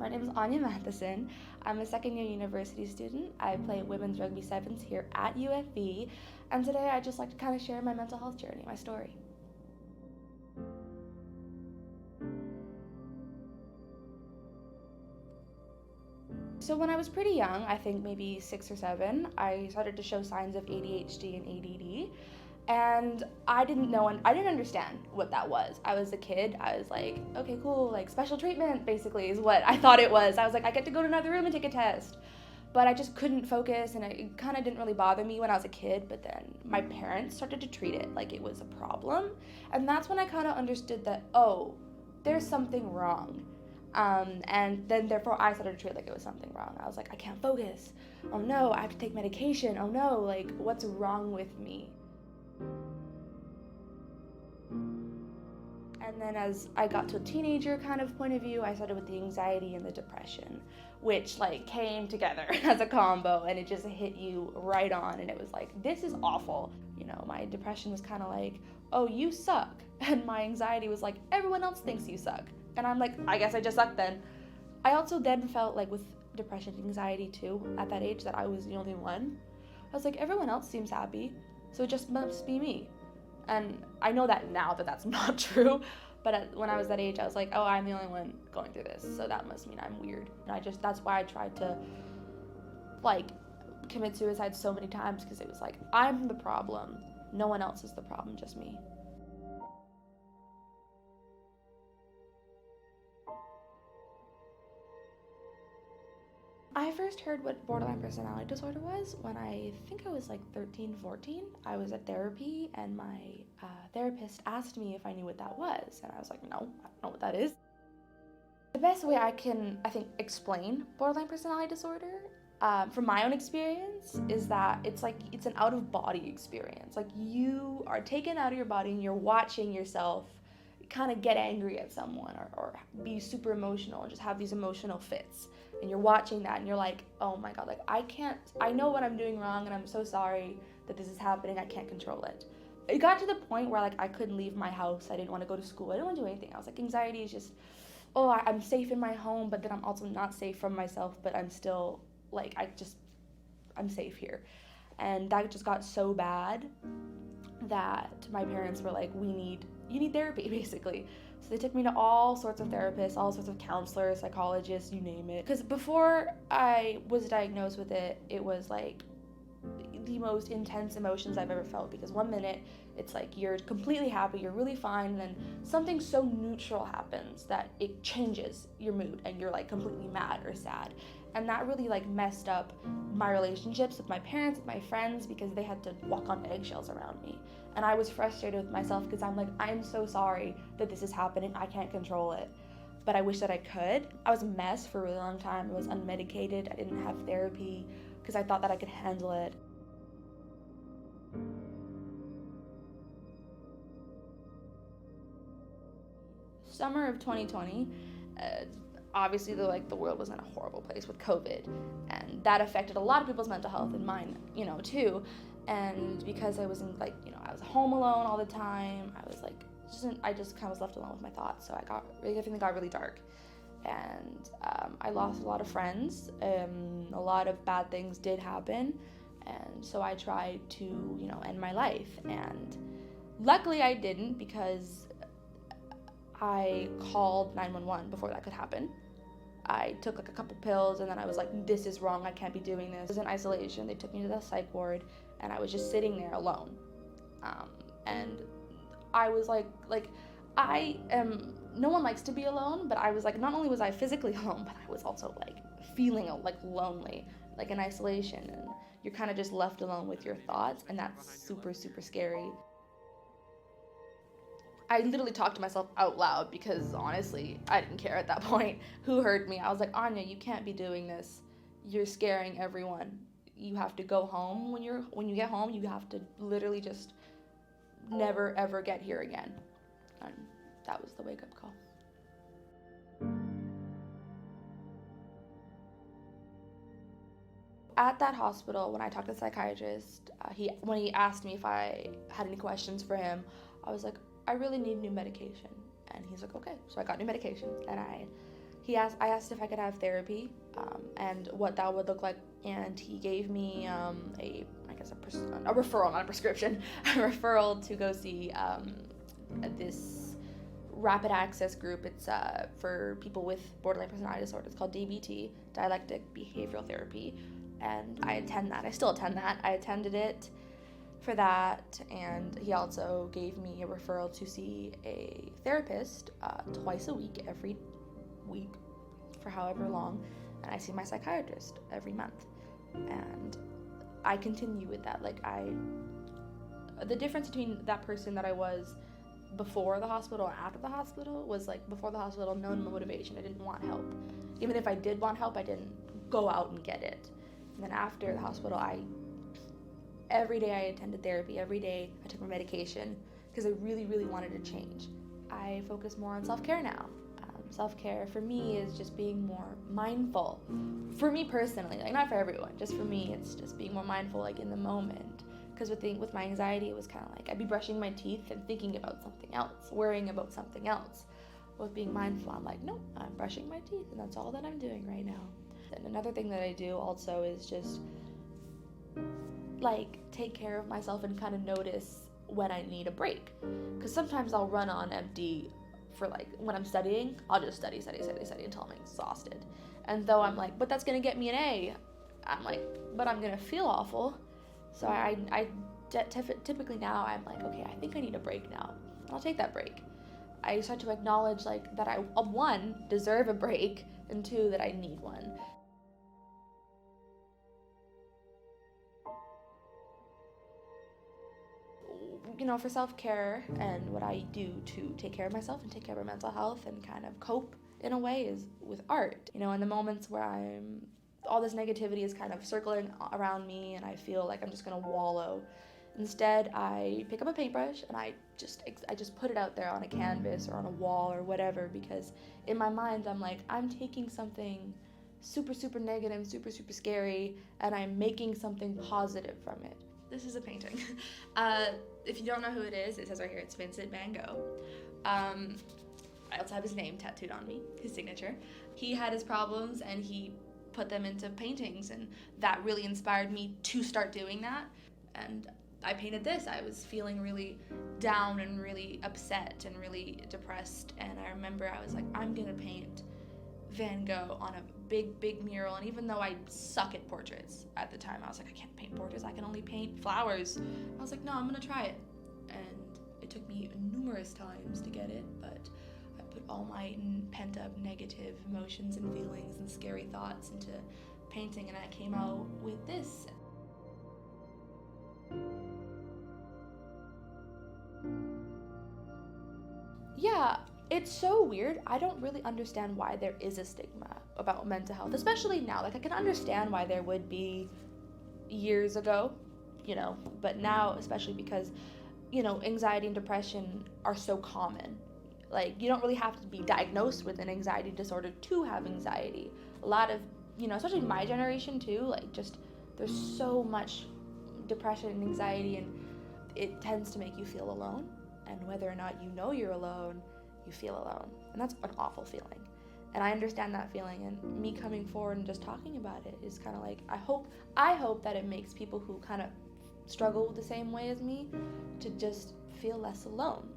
My name is Anya Matheson. I'm a second-year university student. I play women's rugby sevens here at UFV, and today I'd just like to kind of share my mental health journey, my story. So when I was pretty young, I think maybe 6 or 7, I started to show signs of ADHD and ADD. And I didn't understand what that was. I was a kid. I was like, okay, cool, like special treatment basically is what I thought it was. I was like, I get to go to another room and take a test. But I just couldn't focus, and it kind of didn't really bother me when I was a kid. But then my parents started to treat it like it was a problem. And that's when I kind of understood that, oh, there's something wrong. And then therefore I started to treat it like it was something wrong. I was like, I can't focus. Oh no, I have to take medication. Oh no, like what's wrong with me? And then as I got to a teenager kind of point of view, I started with the anxiety and the depression, which like came together as a combo, and it just hit you right on, and it was like, this is awful. You know, my depression was kind of like, oh, you suck. And my anxiety was like, everyone else thinks you suck. And I'm like, I guess I just suck then. I also then felt like with depression and anxiety too, at that age, that I was the only one. I was like, everyone else seems happy, so it just must be me. And I know that now that that's not true, but when I was that age, I was like, oh, I'm the only one going through this, so that must mean I'm weird. And that's why I tried to, like, commit suicide so many times, because it was like, I'm the problem. No one else is the problem, just me. I first heard what borderline personality disorder was when I think I was like 13, 14. I was at therapy, and my therapist asked me if I knew what that was. And I was like, no, I don't know what that is. The best way I can, I think, explain borderline personality disorder from my own experience is that it's an out-of-body experience. Like, you are taken out of your body and you're watching yourself kind of get angry at someone, or be super emotional and just have these emotional fits, and you're watching that and you're like, oh my god, like I know what I'm doing wrong, and I'm so sorry that this is happening. I can't control it. It got to the point where like I couldn't leave my house. I didn't want to go to school. I didn't want to do anything. I was like, anxiety is just, oh, I'm safe in my home, but then I'm also not safe from myself, but I'm still like, I'm safe here. And that just got so bad that my parents were like, you need therapy, basically. So they took me to all sorts of therapists, all sorts of counselors, psychologists, you name it. Because before I was diagnosed with it, it was like the most intense emotions I've ever felt, because one minute it's like you're completely happy, you're really fine, and then something so neutral happens that it changes your mood and you're like completely mad or sad. And that really like messed up my relationships with my parents, with my friends, because they had to walk on eggshells around me. And I was frustrated with myself because I'm like, I'm so sorry that this is happening. I can't control it, but I wish that I could. I was a mess for a really long time. I was unmedicated. I didn't have therapy because I thought that I could handle it. Summer of 2020, obviously the world was in a horrible place with COVID, and that affected a lot of people's mental health, and mine, too. And because I was I was home alone all the time, I was like, I just kind of was left alone with my thoughts. So everything got really dark, and I lost a lot of friends. A lot of bad things did happen, and so I tried to, end my life. And luckily I didn't, because I called 911 before that could happen. I took like a couple pills, and then I was like, this is wrong, I can't be doing this. I was in isolation. They took me to the psych ward, and I was just sitting there alone. And I was like no one likes to be alone, but I was like, not only was I physically alone, but I was also like feeling like lonely, like in isolation, and you're kind of just left alone with your thoughts, and that's super, super scary. I literally talked to myself out loud, because honestly, I didn't care at that point who heard me. I was like, Anya, you can't be doing this. You're scaring everyone. You have to go home. When you get home, you have to literally just never ever get here again. And that was the wake-up call. At that hospital, when I talked to the psychiatrist, when he asked me if I had any questions for him, I was like, I really need new medication. And he's like, okay. So I got new medication, and I I asked if I could have therapy, and what that would look like, and he gave me a referral, not a prescription, a referral to go see this rapid access group. It's for people with borderline personality disorder. It's called DBT, dialectic behavioral therapy, and I attend that. I still attend that. I attended it for that, and he also gave me a referral to see a therapist twice a week, every week for however long, and I see my psychiatrist every month. And I continue with that. The difference between that person that I was before the hospital and after the hospital was, like, before the hospital, no motivation. I didn't want help. Even if I did want help, I didn't go out and get it. And then after the hospital, every day I attended therapy. Every day I took my medication because I really, really wanted to change. I focus more on self-care now. Self-care for me is just being more mindful. For me personally, like, not for everyone, just for me, it's just being more mindful, like, in the moment. Because with my anxiety, it was kind of like I'd be brushing my teeth and thinking about something else, worrying about something else. With being mindful, I'm like, nope, I'm brushing my teeth, and that's all that I'm doing right now. And another thing that I do also is just, like, take care of myself and kind of notice when I need a break. Because sometimes I'll run on empty for, like, when I'm studying, I'll just study until I'm exhausted. And though I'm like, but that's gonna get me an A, I'm like, but I'm gonna feel awful. So typically now I'm like, okay, I think I need a break now. I'll take that break. I start to acknowledge, like, that I, one, deserve a break, and two, that I need one. You know, for self-care and what I do to take care of myself and take care of my mental health and kind of cope in a way is with art. You know, in the moments where all this negativity is kind of circling around me and I feel like I'm just gonna wallow, instead I pick up a paintbrush and I just put it out there on a canvas or on a wall or whatever, because in my mind I'm like, I'm taking something super, super negative, super, super scary, and I'm making something positive from it. This is a painting. If you don't know who it is, it says right here, it's Vincent van Gogh. I also have his name tattooed on me, his signature. He had his problems and he put them into paintings, and that really inspired me to start doing that. And I painted this. I was feeling really down and really upset and really depressed, and I remember I was like, I'm gonna paint Van Gogh on a big, big mural. And even though I suck at portraits at the time, I was like, I can't paint portraits, I can only paint flowers. I was like, no, I'm gonna try it. And it took me numerous times to get it, but I put all my pent-up negative emotions and feelings and scary thoughts into painting, and I came out with this. Yeah, it's so weird. I don't really understand why there is a stigma about mental health, especially now. Like, I can understand why there would be years ago, you know, but now, especially because, you know, anxiety and depression are so common. Like, you don't really have to be diagnosed with an anxiety disorder to have anxiety. A lot of, you know, especially my generation too, like, just, there's so much depression and anxiety, and it tends to make you feel alone. And whether or not you know you're alone, you feel alone. And that's an awful feeling. And I understand that feeling, and me coming forward and just talking about it is kind of like, I hope that it makes people who kind of struggle the same way as me to just feel less alone.